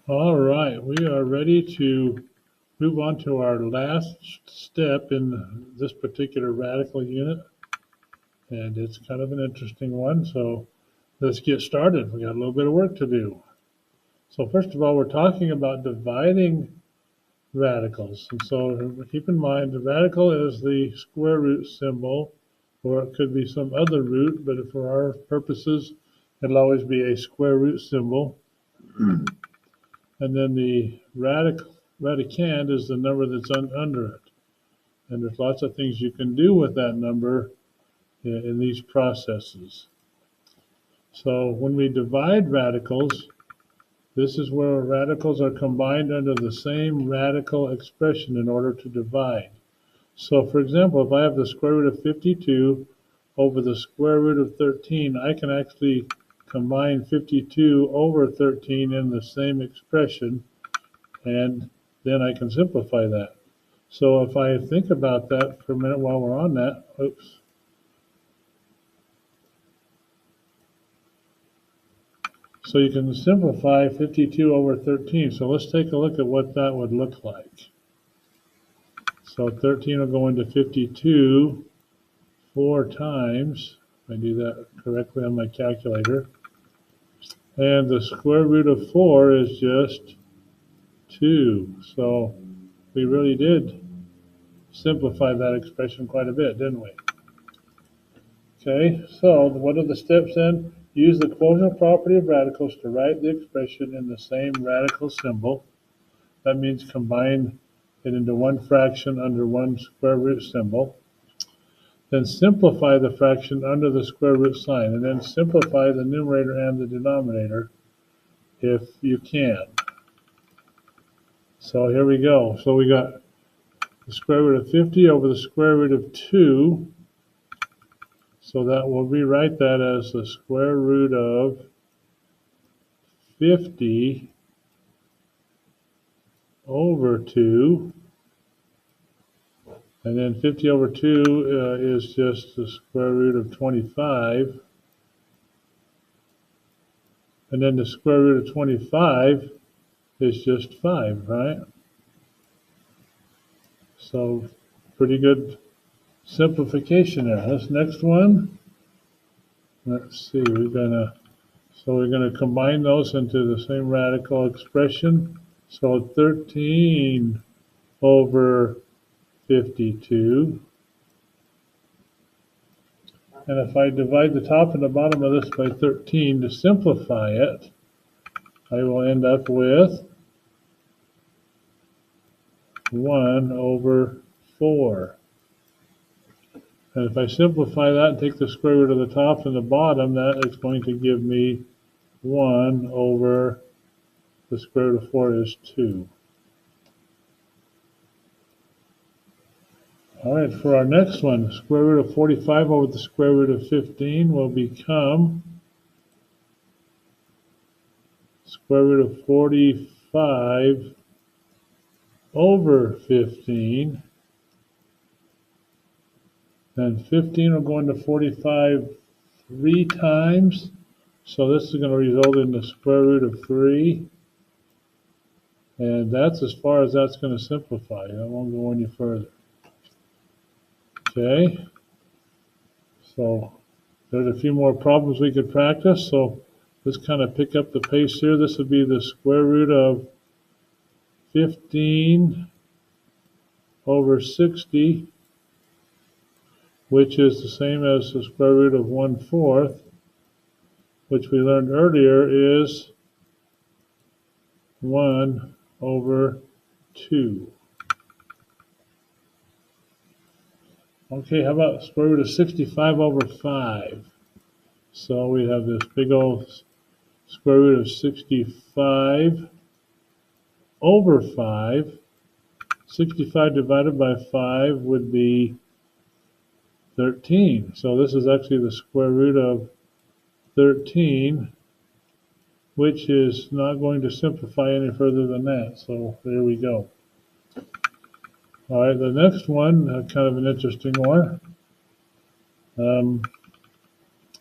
All right, we are ready to move on to our last step in this particular radical unit, and it's kind of an interesting one, so let's get started. We got a little bit of work to do. So first of all, we're talking about dividing radicals, and so keep in mind the radical is the square root symbol, or it could be some other root, but for our purposes, it'll always be a square root symbol. And then the radicand is the number that's under it. And there's lots of things you can do with that number in these processes. So when we divide radicals, this is where radicals are combined under the same radical expression in order to divide. So for example, if I have the square root of 52 over the square root of 13, I can actually combine 52 over 13 in the same expression, and then I can simplify that. So if I think about that for a minute while we're on that, oops. So you can simplify 52 over 13. So let's take a look at what that would look like. So 13 will go into 52 4 times. If I do that correctly on my calculator. And the square root of 4 is just 2. So we really did simplify that expression quite a bit, didn't we? Okay, so what are the steps then? Use the quotient property of radicals to write the expression in the same radical symbol. That means combine it into one fraction under one square root symbol. Then simplify the fraction under the square root sign, and then simplify the numerator and the denominator if you can. So here we go. So we got the square root of 50 over the square root of 2. So that we'll rewrite that as the square root of 50 over 2. And then 50 over 2 is just the square root of 25. And then the square root of 25 is just 5, right? So pretty good simplification there. This next one, let's see, we're gonna combine those into the same radical expression. So 13 over 52. And if I divide the top and the bottom of this by 13 to simplify it, I will end up with 1 over 4. And if I simplify that and take the square root of the top and the bottom, that is going to give me 1 over the square root of 4 is 2. All right, for our next one, square root of 45 over the square root of 15 will become square root of 45 over 15. Then 15 will go into 45 3 times. So this is going to result in the square root of 3. And that's as far as that's going to simplify. I won't go any further. Okay. So there's a few more problems we could practice. So let's kind of pick up the pace here. This would be the square root of 15 over 60, which is the same as the square root of 1/4, which we learned earlier is 1 over 2. Okay, how about square root of 65 over 5? So we have this big old square root of 65 over 5. 65 divided by 5 would be 13. So this is actually the square root of 13, which is not going to simplify any further than that. So there we go. All right, the next one, kind of an interesting one.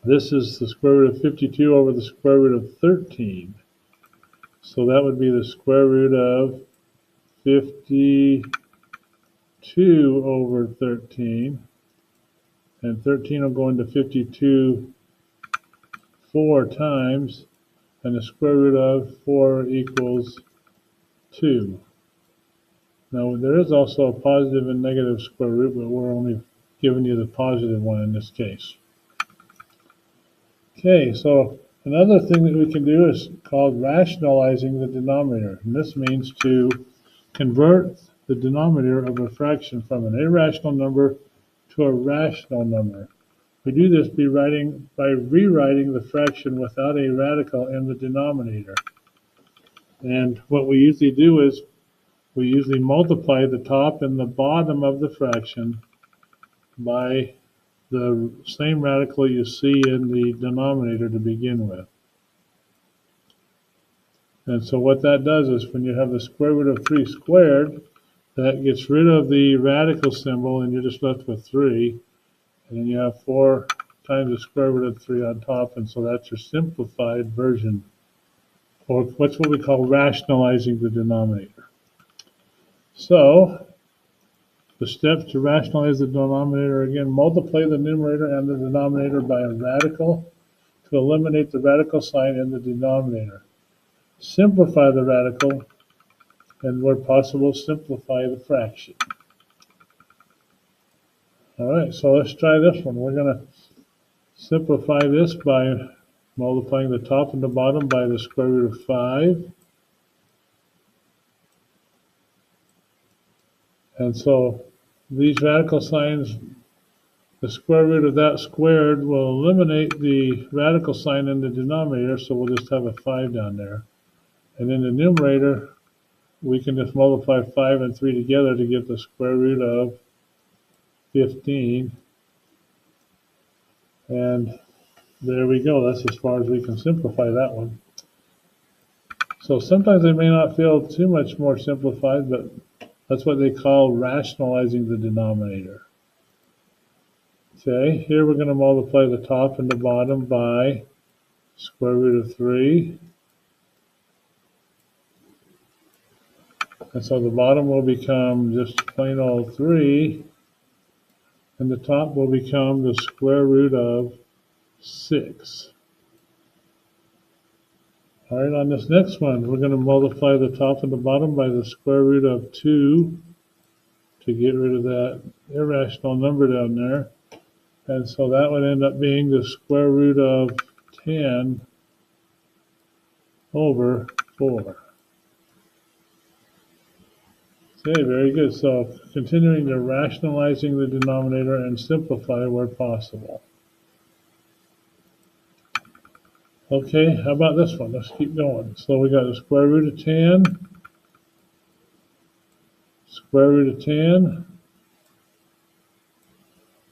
This is the square root of 52 over the square root of 13. So that would be the square root of 52 over 13. And 13 will go into 52 4 times, and the square root of 4 equals 2. Now, there is also a positive and negative square root, but we're only giving you the positive one in this case. Okay, so another thing that we can do is called rationalizing the denominator. And this means to convert the denominator of a fraction from an irrational number to a rational number. We do this by rewriting the fraction without a radical in the denominator. And what we usually do is we usually multiply the top and the bottom of the fraction by the same radical you see in the denominator to begin with. And so what that does is when you have the square root of 3 squared, that gets rid of the radical symbol and you're just left with 3. And then you have 4 times the square root of 3 on top, and so that's your simplified version. Or what's what we call rationalizing the denominator. So the steps to rationalize the denominator, again, multiply the numerator and the denominator by a radical to eliminate the radical sign in the denominator. Simplify the radical, and where possible, simplify the fraction. All right, so let's try this one. We're going to simplify this by multiplying the top and the bottom by the square root of 5. And so these radical signs, the square root of that squared will eliminate the radical sign in the denominator, so we'll just have a 5 down there. And in the numerator, we can just multiply 5 and 3 together to get the square root of 15. And there we go. That's as far as we can simplify that one. So sometimes they may not feel too much more simplified, but that's what they call rationalizing the denominator. Okay, here we're going to multiply the top and the bottom by square root of 3. And so the bottom will become just plain old 3, and the top will become the square root of 6. All right, on this next one, we're going to multiply the top and the bottom by the square root of 2 to get rid of that irrational number down there. And so that would end up being the square root of 10 over 4. Okay, very good. So continuing to rationalizing the denominator and simplify where possible. Okay, how about this one? Let's keep going. So we got the square root of 10, square root of 10.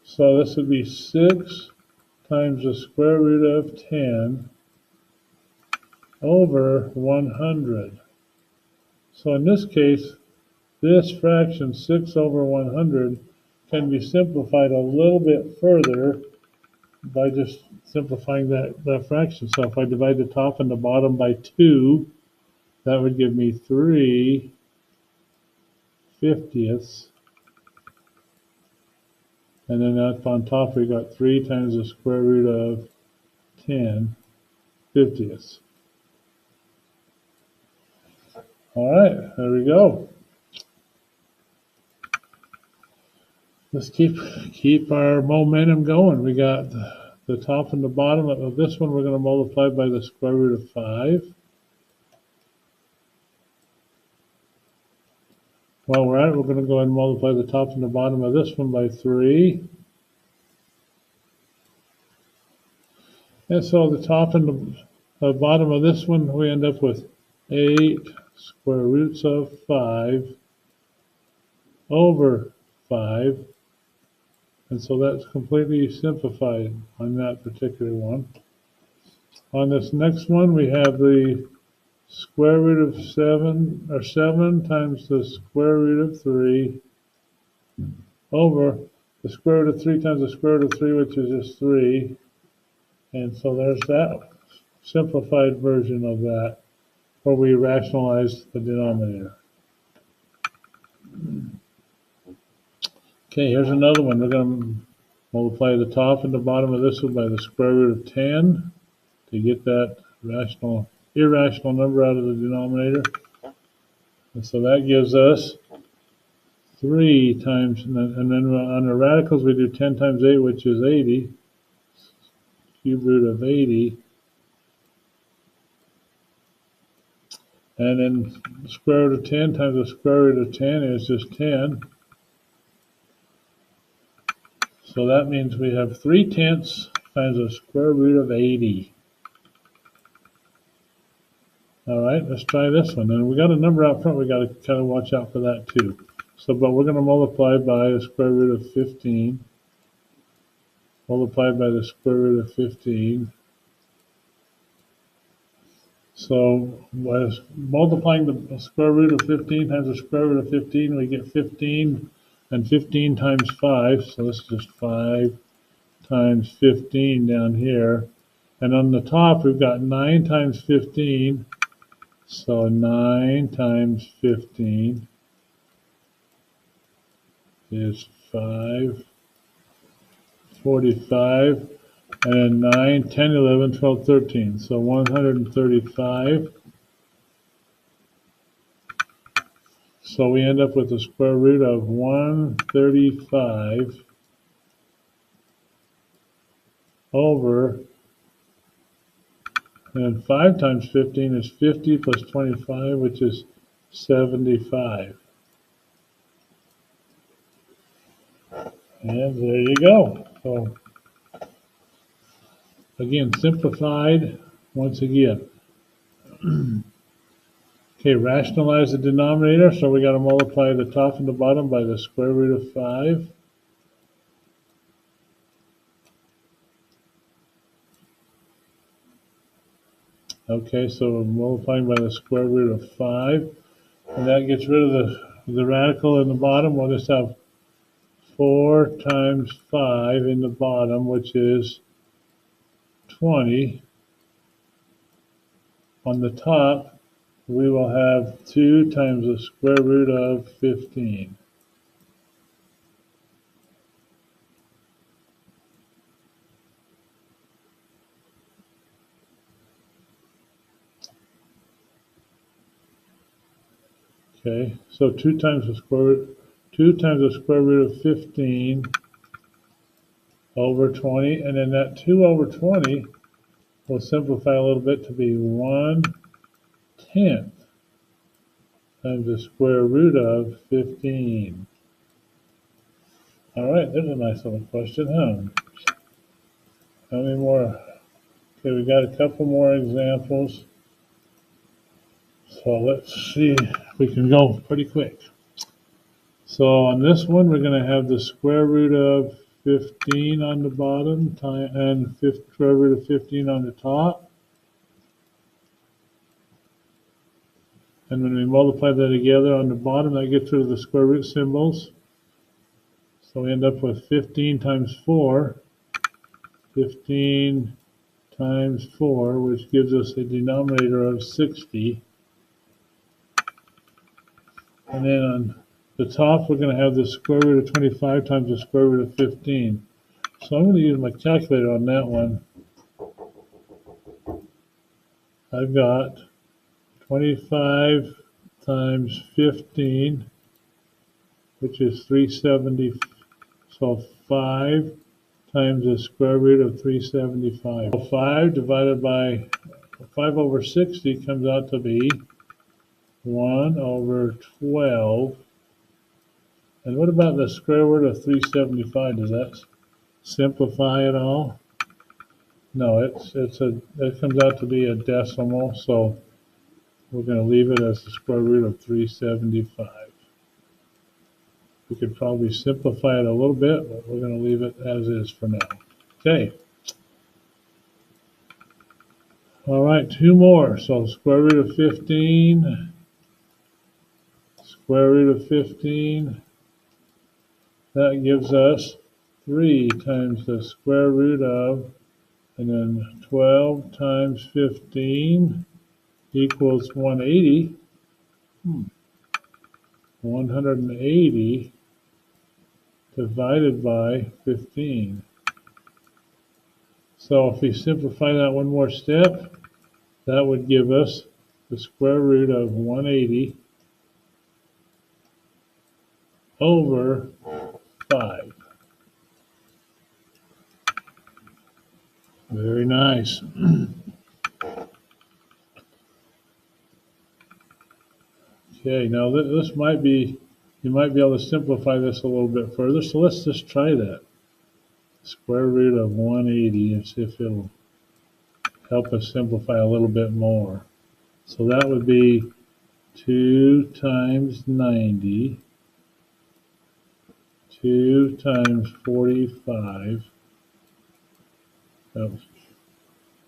So this would be 6 times the square root of 10 over 100. So in this case, this fraction, 6 over 100, can be simplified a little bit further by just simplifying that fraction. So if I divide the top and the bottom by 2, that would give me 3 fiftieths. And then up on top, we got 3 times the square root of 10 fiftieths. All right, there we go. Let's keep our momentum going. We got the top and the bottom of this one. We're going to multiply by the square root of 5. While we're at it, we're going to go ahead and multiply the top and the bottom of this one by 3. And so the top and the bottom of this one, we end up with 8 square roots of 5 over 5. And so that's completely simplified on that particular one. On this next one, we have the square root of 7, or 7 times the square root of 3 over the square root of 3 times the square root of 3, which is just 3. And so there's that simplified version of that. where we rationalize the denominator. Okay, here's another one. We're going to multiply the top and the bottom of this one by the square root of 10 to get that irrational number out of the denominator. And so that gives us 3 times, and then on the radicals we do 10 times 8, which is 80, cube root of 80. And then the square root of 10 times the square root of 10 is just 10. So that means we have 3/10 times the square root of 80. All right, let's try this one. And we got a number out front, we got to kind of watch out for that too. So, but we're going to multiply by the square root of 15, multiplied by the square root of 15. So, by multiplying the square root of 15 times the square root of 15, we get 15, and 15 times 5, so this is just 5 times 15 down here. And on the top, we've got 9 times 15, so 9 times 15 is 545, and 9, 10, 11, 12, 13, so 135. So we end up with the square root of 135 over, and 5 times 15 is 50 plus 25, which is 75. And there you go. So again, simplified once again. Okay, rationalize the denominator, so we got to multiply the top and the bottom by the square root of 5. Okay, so we're multiplying by the square root of 5, and that gets rid of the radical in the bottom. We'll just have 4 times 5 in the bottom, which is 20. On the top, we will have 2 times the square root of 15. Okay, so 2 times the square root of 15 over 20, and then that 2 over 20 will simplify a little bit to be 1/10 times the square root of 15. All right, there's a nice little question, huh? How many more? Okay, we got a couple more examples. So let's see if we can go pretty quick. So on this one, we're going to have the square root of 15 on the bottom and square root of 15 on the top. And when we multiply that together on the bottom, that gets rid of the square root symbols. So we end up with 15 times 4, 15 times 4, which gives us a denominator of 60. And then on the top, we're going to have the square root of 25 times the square root of 15. So I'm going to use my calculator on that one. I've got 25 times 15, which is 370. So 5 times the square root of 375. So 5 divided by 5 over 60 comes out to be 1 over 12. And what about the square root of 375? Does that simplify at all? No, it comes out to be a decimal, so we're going to leave it as the square root of 375. We could probably simplify it a little bit, but we're going to leave it as is for now. Okay. All right, 2 more. So square root of 15, square root of 15. That gives us 3 times the square root of, and then 12 times 15. equals 180. 180 divided by 15. So if we simplify that one more step, that would give us the square root of 180 over 5. Very nice. Okay, now this might be, you might be able to simplify this a little bit further. So let's just try that. Square root of 180 and see if it'll help us simplify a little bit more. So that would be 2 times 90, 2 times 45.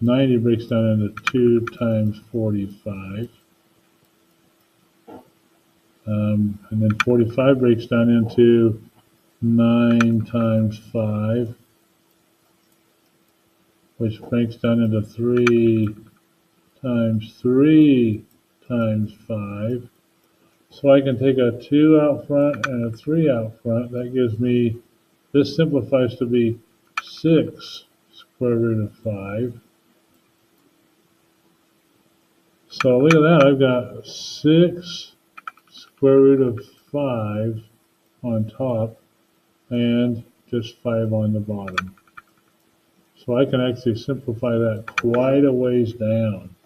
90 breaks down into 2 times 45. And then 45 breaks down into 9 times 5, which breaks down into 3 times 3 times 5. So I can take a 2 out front and a 3 out front. That gives me, this simplifies to be 6 square root of 5. So look at that, I've got 6 square root of 5 on top and just 5 on the bottom. So I can actually simplify that quite a ways down.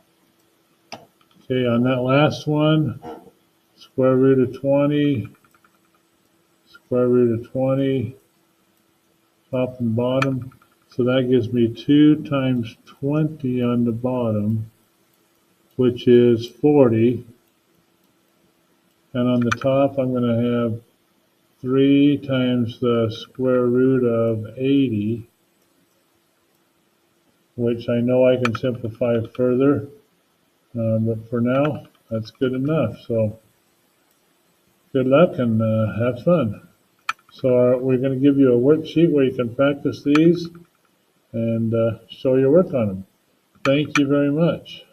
Okay, on that last one, square root of 20, square root of 20, top and bottom. So that gives me 2 times 20 on the bottom, which is 40. And on the top, I'm going to have 3 times the square root of 80, which I know I can simplify further. But for now, that's good enough. So good luck and have fun. So we're going to give you a worksheet where you can practice these and show your work on them. Thank you very much.